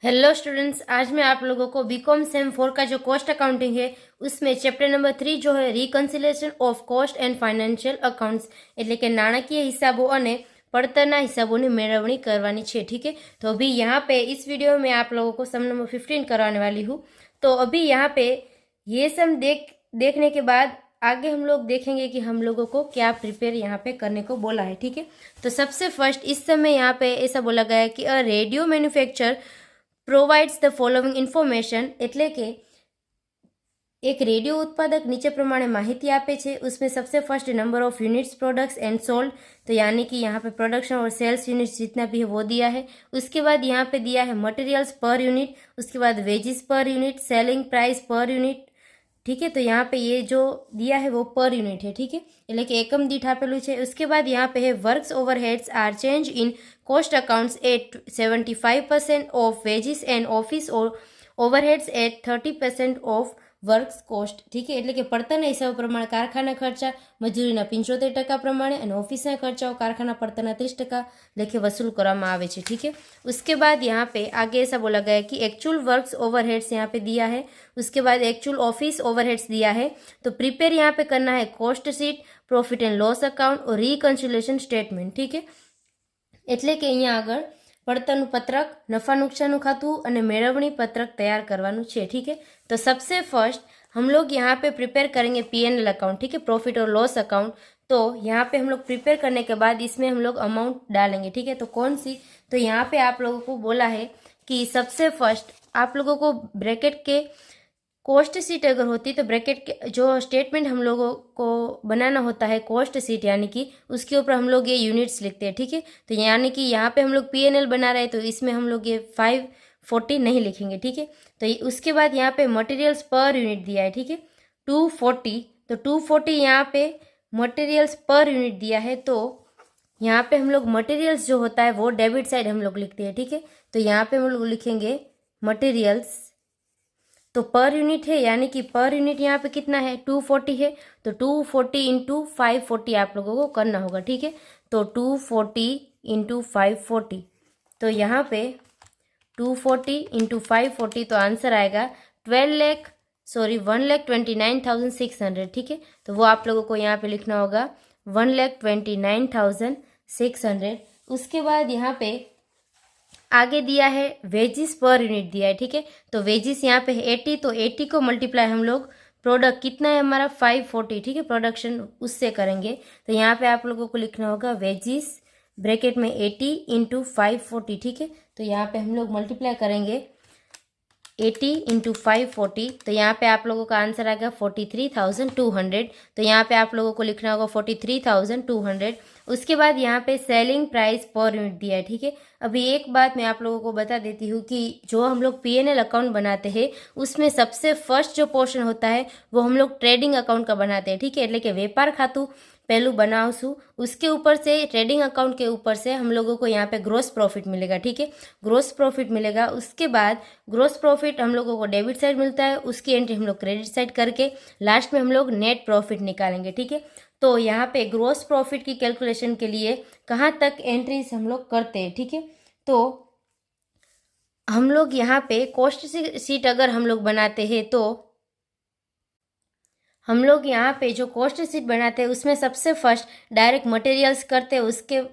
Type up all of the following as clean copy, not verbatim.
Hello students, आज मैं आप लोगों को बीकॉम सेम 4 का जो कॉस्ट अकाउंटिंग है उसमें चैप्टर नंबर 3 जो है reconciliation of cost and financial accounts એટલે કે નાણાકીય હિસાબો અને પડતરના હિસાબોની મેળવણી કરવાની છે। ठीक है, तो अभी यहाँ पे इस वीडियो में आप लोगों को सम नंबर 15 करवाने वाली हूँ। तो अभी यहाँ पे ये सम देखने के बाद आगे हम लोग देखेंगे कि हम लोगों को क्या प्रिपेयर यहाँ पे करने को बोला है। ठीक है, तो सबसे फर्स्ट इस समय यहाँ पे ऐसा बोला गया है कि a radio manufacture provides the following information એટલે કે एक रेडियो उत्पादक नीचे प्रमाणे माहिती आपे छे। उसमें सबसे first number of units products and sold, तो यानी कि यहाँ पे प्रोडक्शन और सेल्स यूनिट्स जितना भी है वो दिया है। उसके बाद यहाँ पे दिया है मटेरियल्स पर यूनिट, उसके बाद wages per unit, selling price per unit. ठीक है, तो यहाँ पे ये जो दिया है वो पर यूनिट है। ठीक है, એટલે કે એકમ દીઠ આપેલું છે। उसके बाद यहाँ पे है works overheads are change in cost accounts at 75% of wages and office और overheads at 30% of works cost. ठीक है, એટલે કે પડતરના હિસાબ પ્રમાણે કારખાના ખર્ચા મજૂરીના 75% પ્રમાણે અને ઓફિસના ખર્ચાઓ કારખાના પડતરના 30% લેખે वसूल કરવામાં આવે છે। ठीक है, उसके बाद यहाँ पे आगे ऐसा बोला गया है कि एक्चुअल वर्क्स ओवरहेड्स यहाँ पे दिया है, उसके बाद एक्चुअल ऑफिस ओवरहेड्स दिया है। तो प्रिपेयर यहाँ पे करना है cost sheet, profit and loss account और रिकन्सिलिएशन स्टेटमेंट। ठीक है, એટલે કે અહીંયા આગળ પડતરનું પત્રક, નફા નુકસાનનું ખાતું અને મેળવણી પત્રક तैयार करवाનું છે। ठीक है, तो सबसे फर्स्ट हम लोग यहाँ पे प्रिपेयर करेंगे पीएनएल अकाउंट। ठीक है, प्रॉफिट और लॉस अकाउंट। तो यहाँ पे हम लोग प्रिपेयर करने के बाद इसमें हम लोग अमाउंट डालेंगे। ठीक है, तो कौन सी, तो यहाँ पे आप लोगों को बोला है कि सबसे फर्स्ट आप लोगों को ब्रैकेट के कॉस्ट शीट अगर होती तो ब्रैकेट के जो स्टेटमेंट हम लोगों को बनाना होता है कॉस्ट शीट, यानी कि उसके ऊपर हम लोग ये यूनिट्स लिखते हैं। ठीक है, तो यानी कि यहाँ पे हम लोग पीएनएल बना रहे हैं तो इसमें हम लोग ये 540 नहीं लिखेंगे। ठीक है, तो उसके बाद यहाँ पे मटेरियल्स पर यूनिट दिया है। ठीक है, 240, तो 240 यहाँ पे मटेरियल्स पर यूनिट दिया है। तो यहाँ पे हम लोग मटेरियल्स जो होता है वो डेबिट साइड हम लोग लिखते हैं। ठीक है, तो यहाँ पे हम लोग लिखेंगे मटेरियल्स, तो पर यूनिट है यानी कि पर यूनिट यहाँ पे कितना है 240 है, तो 240 इंटू 540 आप लोगों को करना होगा। ठीक है, तो 240 इंटू 540, तो यहाँ पे 240 इंटू 540 तो आंसर आएगा 1,29,600। ठीक है, तो वो आप लोगों को यहाँ पे लिखना होगा 1,29,600। उसके बाद यहाँ पे आगे दिया है वेजिस पर यूनिट दिया है। ठीक है, तो वेजिस यहाँ पे है 80, तो 80 को मल्टीप्लाई हम लोग प्रोडक्ट कितना है हमारा 540। ठीक है, प्रोडक्शन उससे करेंगे, तो यहाँ पे आप लोगों को लिखना होगा वेजिस ब्रैकेट में 80 इंटू 540। ठीक है, तो यहाँ पे हम लोग मल्टीप्लाई करेंगे 80 इंटू 540, तो यहाँ पे आप लोगों का आंसर आएगा 43,200। तो यहाँ पे आप लोगों को लिखना होगा 43,200। उसके बाद यहाँ पे सेलिंग प्राइस पर यूनिट दिया है। ठीक है, अभी एक बात मैं आप लोगों को बता देती हूँ कि जो हम लोग पीएनएल अकाउंट बनाते हैं उसमें सबसे फर्स्ट जो पोर्शन होता है वो हम लोग ट्रेडिंग अकाउंट का बनाते हैं। ठीक है, એટલે કે વેપાર ખાતું पहलू बनावशू, उसके ऊपर से ट्रेडिंग अकाउंट के ऊपर से हम लोगों को यहाँ पे ग्रोस प्रॉफिट मिलेगा। ठीक है, ग्रोस प्रॉफिट मिलेगा। उसके बाद ग्रोस प्रॉफिट हम लोगों को डेबिट साइड मिलता है, उसकी एंट्री हम लोग क्रेडिट साइड करके लास्ट में हम लोग नेट प्रॉफिट निकालेंगे। ठीक है, तो यहाँ पे ग्रोस प्रॉफिट की कैलकुलेशन के लिए कहाँ तक एंट्रीज हम लोग करते हैं। ठीक है, तो हम लोग यहाँ पे कॉस्ट शीट अगर हम लोग बनाते हैं तो हम लोग यहाँ पे जो कॉस्ट शीट बनाते हैं उसमें सबसे फर्स्ट डायरेक्ट मटेरियल्स करते हैं,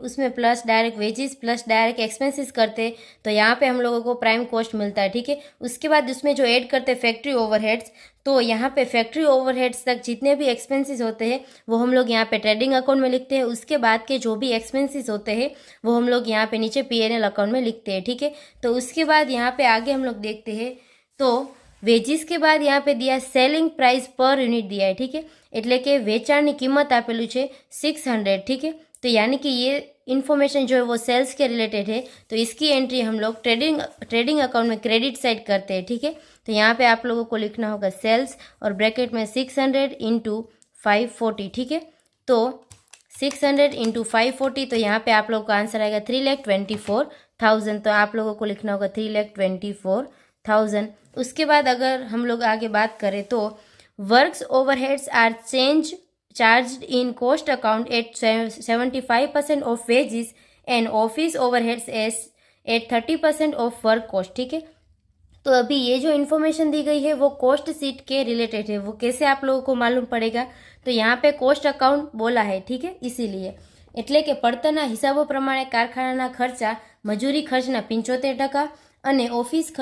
उसमें plus direct wages plus direct expenses करते हैं, तो यहाँ पे हम लोगों को प्राइम कॉस्ट मिलता है। ठीक है, उसके बाद उसमें जो ऐड करते हैं फैक्ट्री ओवरहेड्स, तो यहाँ पे फैक्ट्री ओवरहेड्स तक जितने भी एक्सपेंसेस होते हैं वो हम लोग यहाँ पे ट्रेडिंग अकाउंट में लिखते हैं। उसके बाद के जो भी एक्सपेंसेस होते हैं वो हम लोग यहाँ पे नीचे पीएनएल अकाउंट में लिखते हैं। ठीक है, तो उसके बाद यहाँ पे आगे हम लोग देखते हैं तो वेजिस के बाद यहाँ पे दिया सेलिंग प्राइस पर यूनिट दिया है। ठीक है, એટલે કે વેચાણની કિંમત આપેલું છે 600। ठीक है, तो यानी कि ये इन्फॉर्मेशन जो है वो सेल्स के रिलेटेड है, तो इसकी एंट्री हम लोग ट्रेडिंग अकाउंट में क्रेडिट साइड करते हैं। ठीक है, तो यहाँ पे आप लोगों को लिखना होगा सेल्स और ब्रैकेट में 600 इंटू 540। ठीक है, तो 600 इंटू 540, तो यहाँ पे आप लोगों का आंसर आएगा 3,24,000। तो आप लोगों को लिखना होगा 3,24,000। उसके बाद अगर हम लोग आगे बात करें तो works overheads are charged in cost account at 75% of wages and office overheads at 30% of work cost. ठीक है, तो अभी ये जो इन्फॉर्मेशन दी गई है वो कोस्ट सीट के रिलेटेड है। वो कैसे आप लोगों को मालूम पड़ेगा, तो यहाँ पे कोस्ट अकाउंट बोला है, ठीक है, इसीलिए એટલે કે પડતરના હિસાબો પ્રમાણે કારખાનાના ખર્ચા મજૂરી ખર્ચના 75% અને ઓફિસ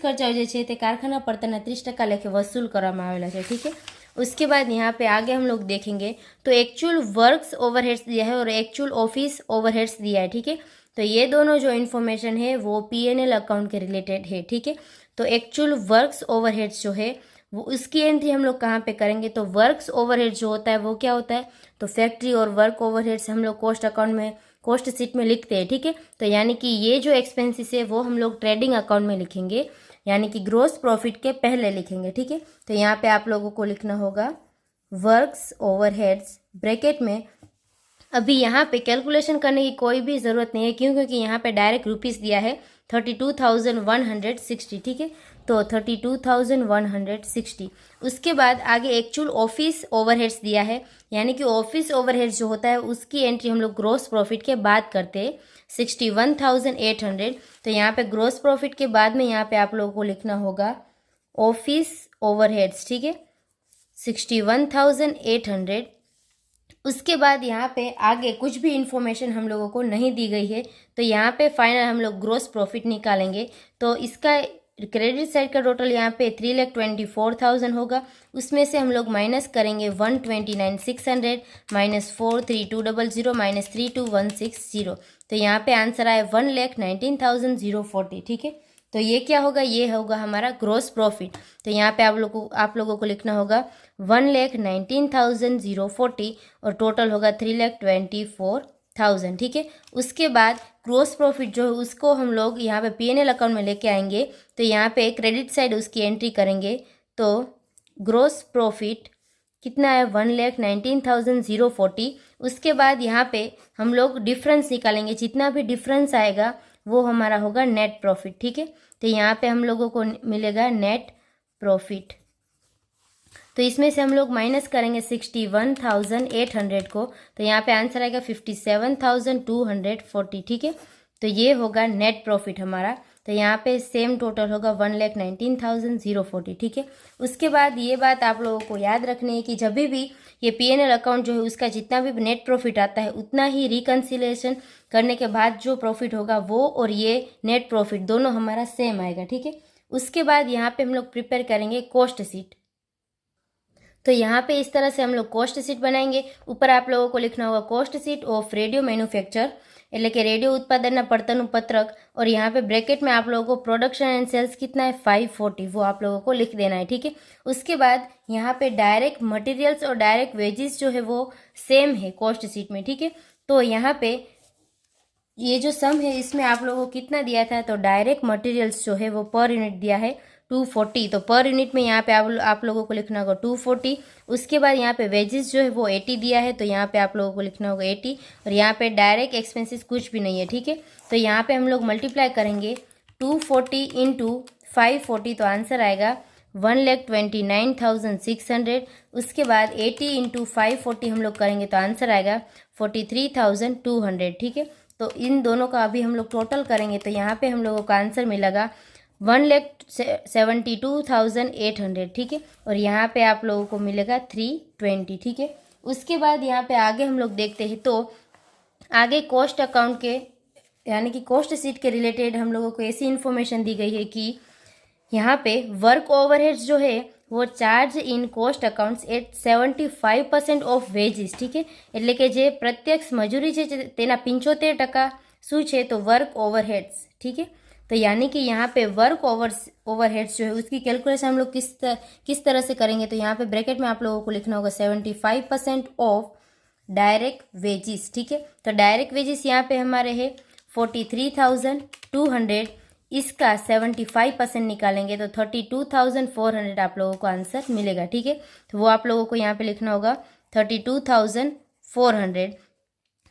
ખર્ચા જે છે તે कारखाना પડતરના 30% लेखे वसूल કરવામાં આવેલા છે, ठीक है। उसके बाद यहाँ पे आगे हम लोग देखेंगे तो एक्चुअल वर्क्स ओवरहेड्स दिया है और एक्चुअल ऑफिस ओवरहेड्स दिया है, ठीक है। तो ये दोनों जो इन्फॉर्मेशन है वो पीएनएल अकाउंट के रिलेटेड है, ठीक है। तो एक्चुअल वर्क्स ओवरहेड्स जो है वो उसकी एंट्री हम लोग कहाँ पे करेंगे, तो वर्क्स ओवरहेड्स जो होता है वो क्या होता है, तो फैक्ट्री और वर्क ओवरहेड्स हम लोग कोस्ट अकाउंट में कोस्ट सीट में लिखते हैं, ठीक है। तो यानी कि ये जो एक्सपेंसेस है वो हम लोग ट्रेडिंग अकाउंट में लिखेंगे, यानी कि ग्रोस प्रॉफिट के पहले लिखेंगे, ठीक है। तो यहाँ पे आप लोगों को लिखना होगा वर्क्स ओवरहेड्स ब्रैकेट में। अभी यहाँ पे कैलकुलेशन करने की कोई भी ज़रूरत नहीं है, क्यों, क्योंकि यहाँ पे डायरेक्ट रुपीज़ दिया है 32,160, ठीक है। तो 32,160। उसके बाद आगे एक्चुअल ऑफिस ओवरहेड्स दिया है, यानी कि ऑफिस ओवरहेड्स जो होता है उसकी एंट्री हम लोग ग्रोस प्रॉफिट के बाद करते हैं 61,800। तो यहाँ पे ग्रोस प्रॉफिट के बाद में यहाँ पे आप लोगों को लिखना होगा ऑफिस ओवरहेड्स, ठीक है, 61,800। उसके बाद यहाँ पे आगे कुछ भी इंफॉर्मेशन हम लोगों को नहीं दी गई है, तो यहाँ पे फाइनल हम लोग ग्रोस प्रॉफिट निकालेंगे। तो इसका क्रेडिट साइड का टोटल यहाँ पे 3,24,000 होगा। उसमें से हम लोग माइनस करेंगे 129,600 माइनस 4,32,00 माइनस 3,21,60। तो यहाँ पे आंसर आए 1,19,040, ठीक है। तो ये क्या होगा, ये होगा हमारा ग्रोस प्रॉफिट। तो यहाँ पे आप लोगों को लिखना होगा 1,19,040 और टोटल होगा 3,24,000, ठीक है। उसके बाद ग्रोस प्रॉफिट जो है उसको हम लोग यहाँ पे पीएनएल अकाउंट में लेके आएंगे। तो यहाँ पे क्रेडिट साइड उसकी एंट्री करेंगे, तो ग्रोस प्रॉफिट कितना है 1,19,040। उसके बाद यहाँ पे हम लोग डिफरेंस निकालेंगे, जितना भी डिफरेंस आएगा वो हमारा होगा नेट प्रॉफिट, ठीक है। तो यहाँ पे हम लोगों को मिलेगा नेट प्रॉफिट। तो इसमें से हम लोग माइनस करेंगे 61,800 को, तो यहाँ पे आंसर आएगा 57,240, ठीक है। तो ये होगा नेट प्रॉफिट हमारा। तो यहाँ पे सेम टोटल होगा 1,19,040, ठीक है। उसके बाद ये बात आप लोगों को याद रखनी है कि जब भी ये पीएनएल अकाउंट जो है उसका जितना भी नेट प्रॉफिट आता है उतना ही रिकन्सिलेशन करने के बाद जो प्रॉफिट होगा वो और ये नेट प्रॉफिट दोनों हमारा सेम आएगा, ठीक है। उसके बाद यहाँ पे हम लोग प्रिपेयर करेंगे कोस्ट सीट। तो यहाँ पे इस तरह से हम लोग कोस्ट सीट बनाएंगे। ऊपर आप लोगों को लिखना होगा cost sheet of radio manufacture, એટલે કે રેડિયો ઉત્પાદનના પડતરનું પત્રક, और यहाँ पे ब्रैकेट में आप लोगों को प्रोडक्शन एंड सेल्स कितना है 540, वो आप लोगों को लिख देना है, ठीक है। उसके बाद यहाँ पे डायरेक्ट मटेरियल्स और डायरेक्ट वेजेस जो है वो सेम है कोस्ट सीट में, ठीक है। तो यहाँ पे ये जो सम है इसमें आप लोगों को कितना दिया था, तो डायरेक्ट मटेरियल्स जो है वो पर यूनिट दिया है 240। तो पर यूनिट में यहाँ पे आप लोगों को लिखना होगा 240। उसके बाद यहाँ पे वेजेस जो है वो 80 दिया है, तो यहाँ पे आप लोगों को लिखना होगा 80। और यहाँ पे डायरेक्ट एक्सपेंसेस कुछ भी नहीं है, ठीक है। तो यहाँ पे हम लोग मल्टीप्लाई करेंगे 240 इंटू 540, तो आंसर आएगा 1,29,600। उसके बाद 80 इंटू 540 हम लोग करेंगे तो आंसर आएगा 43,200, ठीक है। तो इन दोनों का अभी हम लोग टोटल करेंगे तो यहाँ पे हम लोगों का आंसर मिलेगा 1,72,800, ठीक है। और यहाँ पे आप लोगों को मिलेगा 320, ठीक है। उसके बाद यहाँ पे आगे हम लोग देखते हैं, तो आगे कॉस्ट अकाउंट के यानी कि कॉस्ट सीट के रिलेटेड हम लोगों को ऐसी इन्फॉर्मेशन दी गई है कि यहाँ पे वर्क ओवरहेड्स जो है वो charge in cost accounts at 75% of wages, ठीक है। એટલે કે જે પ્રત્યક્ષ મજૂરી છે તેના 75% શું છે, તો વર્ક ઓવरहेड्स, ठीक है। तो यानी कि यहाँ पे वर्क ओवरहेड्स जो है उसकी कैलकुलेशन हम लोग किस तरह से करेंगे, तो यहाँ पे ब्रैकेट में आप लोगों को लिखना होगा 75% ऑफ डायरेक्ट वेजिस, ठीक है। तो डायरेक्ट वेजिस यहाँ पे हमारे है 43,200, इसका 75% निकालेंगे तो 32,400 आप लोगों को आंसर मिलेगा, ठीक है। तो वो आप लोगों को यहाँ पे लिखना होगा 32,400।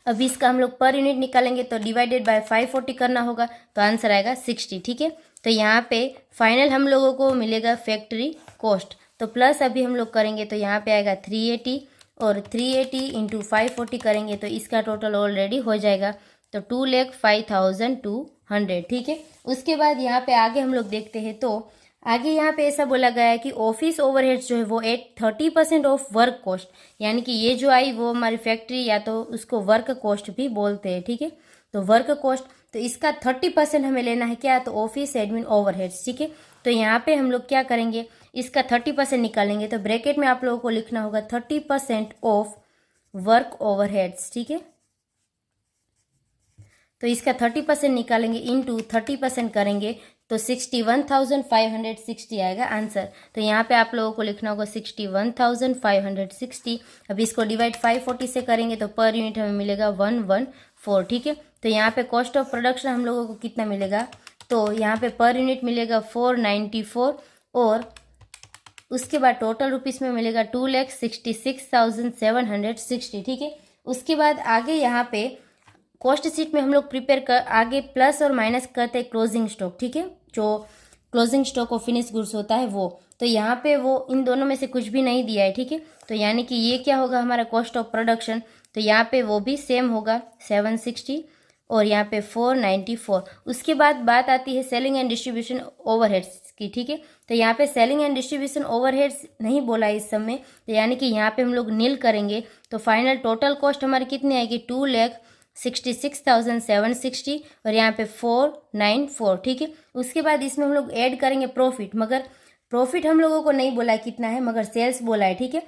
अभी इसका हम लोग पर यूनिट निकालेंगे तो डिवाइडेड बाय 540 करना होगा, तो आंसर आएगा 60, ठीक है। तो यहाँ पे फाइनल हम लोगों को मिलेगा फैक्ट्री कॉस्ट, तो प्लस अभी हम लोग करेंगे तो यहाँ पे आएगा 380 और 380 इंटू 540 करेंगे तो इसका टोटल ऑलरेडी हो जाएगा। तो 2,05,200, ठीक है। उसके बाद यहाँ पे आगे हम लोग देखते हैं तो आगे यहाँ पे ऐसा बोला गया है कि ऑफिस ओवरहेड्स जो है वो एट 30% ऑफ वर्क कॉस्ट, यानी कि ये जो आई वो हमारी फैक्ट्री या तो उसको वर्क कॉस्ट भी बोलते हैं, ठीक है। तो वर्क कॉस्ट, तो इसका 30% हमें लेना है क्या, तो ऑफिस एडमिन ओवरहेड्स, ठीक है। तो यहाँ पे हम लोग क्या करेंगे, इसका 30% निकालेंगे, तो ब्रैकेट में आप लोगों को लिखना होगा 30% ऑफ वर्क ओवरहेड्स, ठीक है। तो इसका 30% निकालेंगे, इनटू 30% करेंगे तो 61,560 आएगा आंसर। तो यहाँ पे आप लोगों को लिखना होगा 61,560। अब इसको डिवाइड 540 से करेंगे तो पर यूनिट हमें मिलेगा 114, ठीक है। तो यहाँ पे कॉस्ट ऑफ प्रोडक्शन हम लोगों को कितना मिलेगा, तो यहाँ पे पर यूनिट मिलेगा 494 और उसके बाद टोटल रुपीस में मिलेगा 2,66,760, ठीक है। उसके बाद आगे यहाँ पे कॉस्ट शीट में हम लोग प्रिपेयर कर आगे प्लस और माइनस करते हैं क्लोजिंग स्टॉक, ठीक है। जो closing stock of finish goods होता है वो, तो यहाँ पे वो इन दोनों में से कुछ भी नहीं दिया है, ठीक है। तो यानी कि ये क्या होगा हमारा कॉस्ट ऑफ प्रोडक्शन, तो यहाँ पे वो भी सेम होगा 760 और यहाँ पे 494। उसके बाद बात आती है सेलिंग एंड डिस्ट्रीब्यूशन ओवरहेड्स की, ठीक है। तो यहाँ पे सेलिंग एंड डिस्ट्रीब्यूशन ओवरहेड्स नहीं बोला है इस समय, तो यानी कि यहाँ पे हम लोग नील करेंगे तो फाइनल टोटल कॉस्ट हमारी कितनी आएगी 2,66,760 और यहाँ पे 494, ठीक है। उसके बाद इसमें हम लोग ऐड करेंगे प्रॉफिट, मगर प्रॉफिट हम लोगों को नहीं बोला है कितना है, मगर सेल्स बोला है, ठीक है।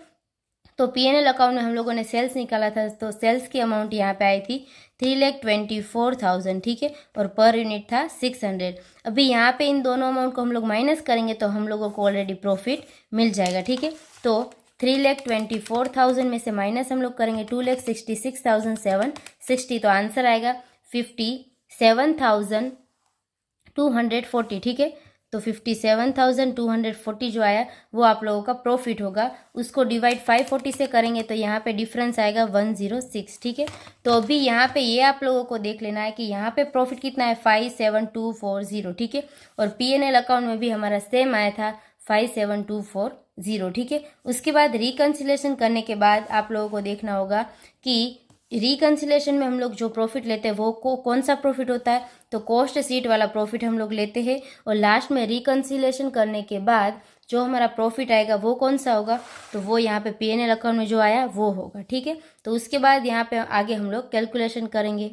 तो P&L अकाउंट में हम लोगों ने सेल्स निकाला था, तो सेल्स की अमाउंट यहाँ पे आई थी 3,24,000, ठीक है, और पर यूनिट था 600। अभी यहाँ पे इन दोनों अमाउंट को हम लोग माइनस करेंगे तो हम लोगों को ऑलरेडी प्रॉफिट मिल जाएगा, ठीक है। तो 3,24,000 में से माइनस हम लोग करेंगे 2,66,760, तो आंसर आएगा 57,240, ठीक है। तो 57,240 जो आया वो आप लोगों का प्रॉफिट होगा। उसको डिवाइड 540 से करेंगे तो यहाँ पे डिफरेंस आएगा 106, ठीक है। तो अभी यहाँ पे ये आप लोगों को देख लेना है कि यहाँ पे प्रॉफिट कितना है 57,240, ठीक है। और P&L अकाउंट में भी हमारा सेम आया था 57,240, ठीक है। उसके बाद रिकन्सिलेशन करने के बाद आप लोगों को देखना होगा कि रिकन्सिलेशन में हम लोग जो प्रॉफिट लेते हैं वो कौन सा प्रॉफिट होता है, तो कॉस्ट शीट वाला प्रॉफिट हम लोग लेते हैं। और लास्ट में रिकन्सिलेशन करने के बाद जो हमारा प्रॉफिट आएगा वो कौन सा होगा, तो वो यहाँ पे P&L अकाउंट में जो आया वो होगा, ठीक है। तो उसके बाद यहाँ पे आगे हम लोग कैलकुलेशन करेंगे।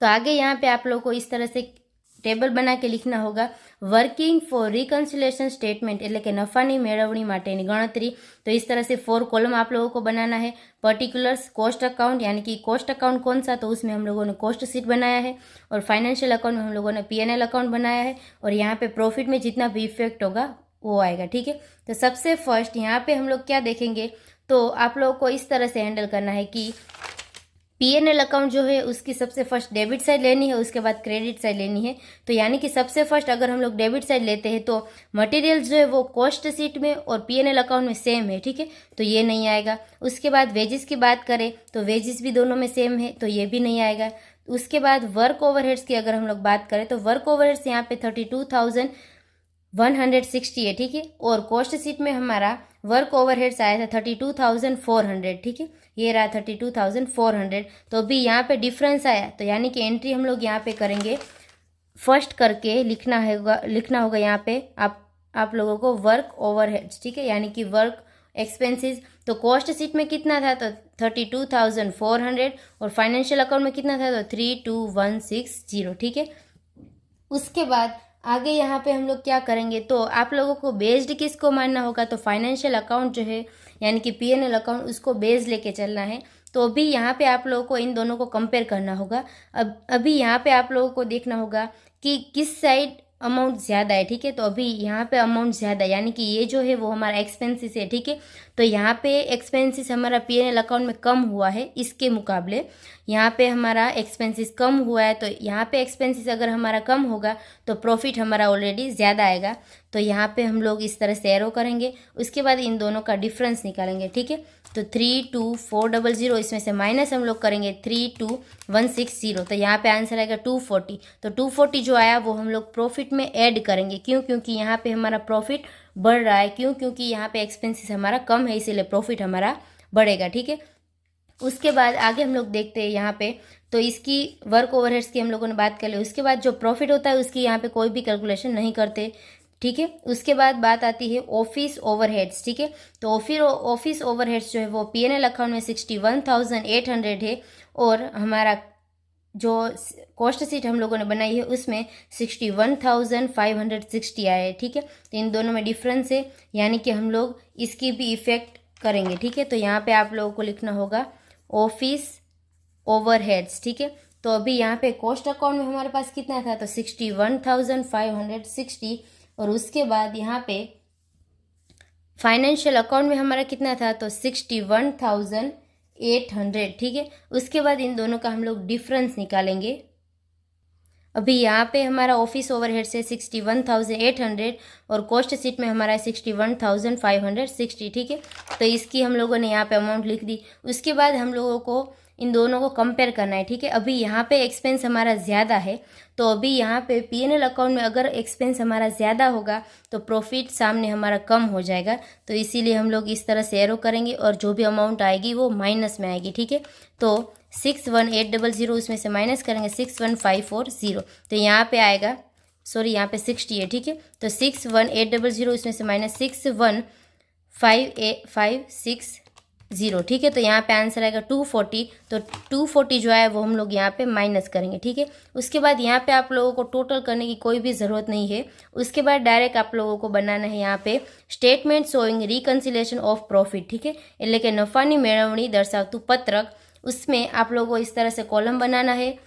तो आगे यहाँ पे आप लोग को इस तरह से ટેબલ બના કે लिखना होगा वर्किंग फॉर रिकन्सिलेशन स्टेटमेंट એટલે કે નફાની મેળવણી માટેની ગણતરી। तो इस तरह से 4 कॉलम आप लोगों को बनाना है। पर्टिकुलर्स कॉस्ट अकाउंट, यानी कि कॉस्ट अकाउंट कौन सा, तो उसमें हम लोगों ने कॉस्ट शीट बनाया है। और फाइनेंशियल अकाउंट में हम लोगों ने P&L अकाउंट बनाया है। और यहाँ पे प्रॉफिट में जितना भी इफेक्ट होगा वो आएगा, ठीक है। तो सबसे फर्स्ट यहाँ पे हम लोग क्या देखेंगे, तो आप लोगों को इस तरह से हैंडल करना है कि P&L अकाउंट जो है उसकी सबसे फर्स्ट डेबिट साइड लेनी है, उसके बाद क्रेडिट साइड लेनी है। तो यानी कि सबसे फर्स्ट अगर हम लोग डेबिट साइड लेते हैं तो मटेरियल जो है वो कॉस्ट शीट में और P&L अकाउंट में सेम है, ठीक है, तो ये नहीं आएगा। उसके बाद वेजेस की बात करें तो वेजेस भी दोनों में सेम है, तो ये भी नहीं आएगा। उसके बाद वर्क ओवरहेड्स की अगर हम लोग बात करें तो वर्क ओवरहेड्स यहाँ पे 32,160 है, ठीक है। और कॉस्ट शीट में हमारा वर्क ओवरहेड्स आया था 32,400, ठीक है, ये रहा 32,400। तो अभी यहाँ पे डिफरेंस आया, तो यानी कि एंट्री हम लोग यहाँ पे करेंगे, फर्स्ट करके लिखना होगा यहाँ पे आप लोगों को वर्क ओवरहेड्स, ठीक है, यानी कि वर्क एक्सपेंसेस। तो कॉस्ट शीट में कितना था, तो 32,400 और फाइनेंशियल अकाउंट में कितना था, तो 32,160, ठीक है। उसके बाद आगे यहाँ पे हम लोग क्या करेंगे, तो आप लोगों को बेस्ड किसको मानना होगा, तो फाइनेंशियल अकाउंट जो है यानी कि P&L अकाउंट, उसको बेस लेके चलना है। तो अभी यहाँ पे आप लोगों को इन दोनों को कंपेयर करना होगा। अभी यहाँ पे आप लोगों को देखना होगा कि किस साइड अमाउंट ज़्यादा है, ठीक है। तो अभी यहाँ पे अमाउंट ज़्यादा है, यानी कि ये जो है वो हमारा एक्सपेंसिस है, ठीक है। तो यहाँ पे एक्सपेंसिस हमारा P&L अकाउंट में कम हुआ है, इसके मुकाबले यहाँ पे हमारा एक्सपेंसिस कम हुआ है। तो यहाँ पे एक्सपेंसिस अगर हमारा कम होगा तो प्रॉफिट हमारा ऑलरेडी ज़्यादा आएगा। तो यहाँ पे हम लोग इस तरह से एरो करेंगे, उसके बाद इन दोनों का डिफरेंस निकालेंगे, ठीक है। तो 32,400, इसमें से माइनस हम लोग करेंगे 32,160, तो यहाँ पे आंसर आएगा 240। तो 240 जो आया वो हम लोग प्रॉफिट में ऐड करेंगे, क्यों, क्योंकि यहाँ पे हमारा प्रॉफिट बढ़ रहा है, क्यों, क्योंकि यहाँ पे एक्सपेंसेस हमारा कम है, इसीलिए प्रॉफिट हमारा बढ़ेगा, ठीक है। उसके बाद आगे हम लोग देखते हैं यहाँ पे तो इसकी वर्क ओवरहेड्स की हम लोगों ने बात कर ली। उसके बाद जो प्रॉफिट होता है उसकी यहाँ पे कोई भी कैलकुलेशन नहीं करते, ठीक है। उसके बाद बात आती है ऑफिस ओवरहेड्स, ठीक है। तो ऑफिस ओवरहेड्स जो है वो पीएनएल अकाउंट में 61,800 है और हमारा जो कॉस्ट शीट हम लोगों ने बनाई है उसमें 61,560 आया है, ठीक है। तो इन दोनों में डिफरेंस है, यानी कि हम लोग इसकी भी इफेक्ट करेंगे, ठीक है। तो यहाँ पे आप लोगों को लिखना होगा ऑफिस ओवरहेड्स, ठीक है। तो अभी यहाँ पे कॉस्ट अकाउंट में हमारे पास कितना था, तो 61,560 और उसके बाद यहाँ पे फाइनेंशियल अकाउंट में हमारा कितना था, तो 61,800, ठीक है। उसके बाद इन दोनों का हम लोग डिफरेंस निकालेंगे। अभी यहाँ पे हमारा ऑफिस ओवरहेड से 61,800 और कॉस्ट शीट में हमारा 61,560, ठीक है। तो इसकी हम लोगों ने यहाँ पे अमाउंट लिख दी। उसके बाद हम लोगों को इन दोनों को कंपेयर करना है, ठीक है। अभी यहाँ पे एक्सपेंस हमारा ज़्यादा है, तो अभी यहाँ पे पीएनएल अकाउंट में अगर एक्सपेंस हमारा ज़्यादा होगा तो प्रॉफिट सामने हमारा कम हो जाएगा। तो इसीलिए हम लोग इस तरह से एरो करेंगे और जो भी अमाउंट आएगी वो माइनस में आएगी, ठीक है। तो 61,800 उसमें से माइनस करेंगे 61,540, तो यहाँ पे आएगा, सॉरी यहाँ पे 60 है, ठीक है। तो 61,800 उसमें से माइनस 61,560, ठीक है। तो यहाँ पे आंसर आएगा 240। तो 240 जो है वो हम लोग यहाँ पे माइनस करेंगे, ठीक है। उसके बाद यहाँ पे आप लोगों को टोटल करने की कोई भी ज़रूरत नहीं है। उसके बाद डायरेक्ट आप लोगों को बनाना है यहाँ पे statement showing reconciliation of profit, ठीक है। એટલે કે નફાની મેળવણી દર્શાવતું પત્રક, उसमें आप लोगों को इस तरह से कॉलम बनाना है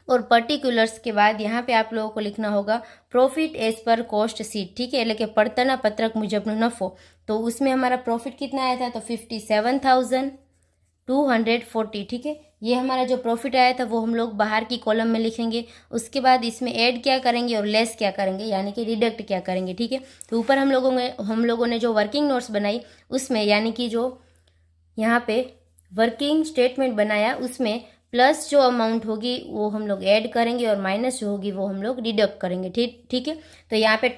और पर्टिकुलर्स के बाद यहाँ पे आप लोगों को लिखना होगा profit as per cost sheet, ठीक है। એટલે કે પડતરના પત્રક મુજબનો નફો। तो उसमें हमारा प्रॉफिट कितना आया था, तो 57,240, ठीक है। ये हमारा जो प्रॉफिट आया था वो हम लोग बाहर की कॉलम में लिखेंगे। उसके बाद इसमें ऐड क्या करेंगे और लेस क्या करेंगे, यानी कि डिडक्ट क्या करेंगे, ठीक है। तो ऊपर हम लोगों ने जो वर्किंग नोट्स बनाई उसमें, यानी कि जो यहाँ पे वर्किंग स्टेटमेंट बनाया उसमें प्लस जो अमाउंट होगी वो हम लोग ऐड करेंगे और माइनस जो होगी वो हम लोग डिडक्ट करेंगे, ठीक है। तो यहाँ पे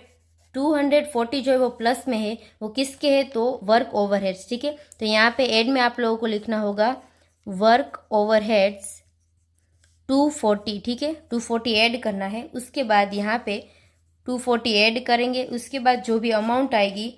240 जो है वो प्लस में है, वो किसके है, तो वर्क ओवरहेड्स, ठीक है। तो यहाँ पे ऐड में आप लोगों को लिखना होगा वर्क ओवरहेड्स 240, ठीक है। 240 ऐड करना है। उसके बाद यहाँ पे 240 ऐड करेंगे। उसके बाद जो भी अमाउंट आएगी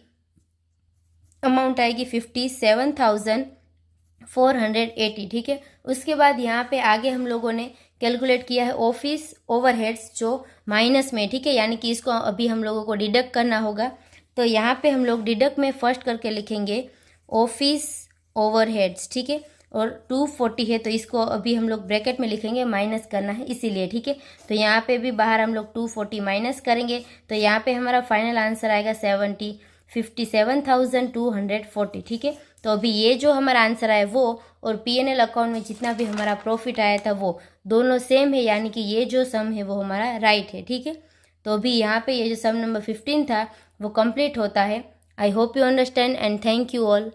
57,480, ठीक है। उसके बाद यहाँ पे आगे हम लोगों ने कैलकुलेट किया है ऑफिस ओवरहेड्स जो माइनस में, ठीक है, यानी कि इसको अभी हम लोगों को डिडक्ट करना होगा। तो यहाँ पे हम लोग डिडक्ट में फर्स्ट करके लिखेंगे ऑफिस ओवरहेड्स, ठीक है। और 240 है तो इसको अभी हम लोग ब्रैकेट में लिखेंगे, माइनस करना है इसीलिए, ठीक है। तो यहाँ पे भी बाहर हम लोग 240 माइनस करेंगे, तो यहाँ पे हमारा फाइनल आंसर आएगा 57,240, ठीक है। तो अभी ये जो हमारा आंसर आया वो और पीएनएल अकाउंट में जितना भी हमारा प्रॉफिट आया था वो दोनों सेम है, यानी कि ये जो सम है वो हमारा राइट है, ठीक है। तो अभी यहाँ पे ये जो सम नंबर 15 था वो कंप्लीट होता है। I hope you understand and thank you all.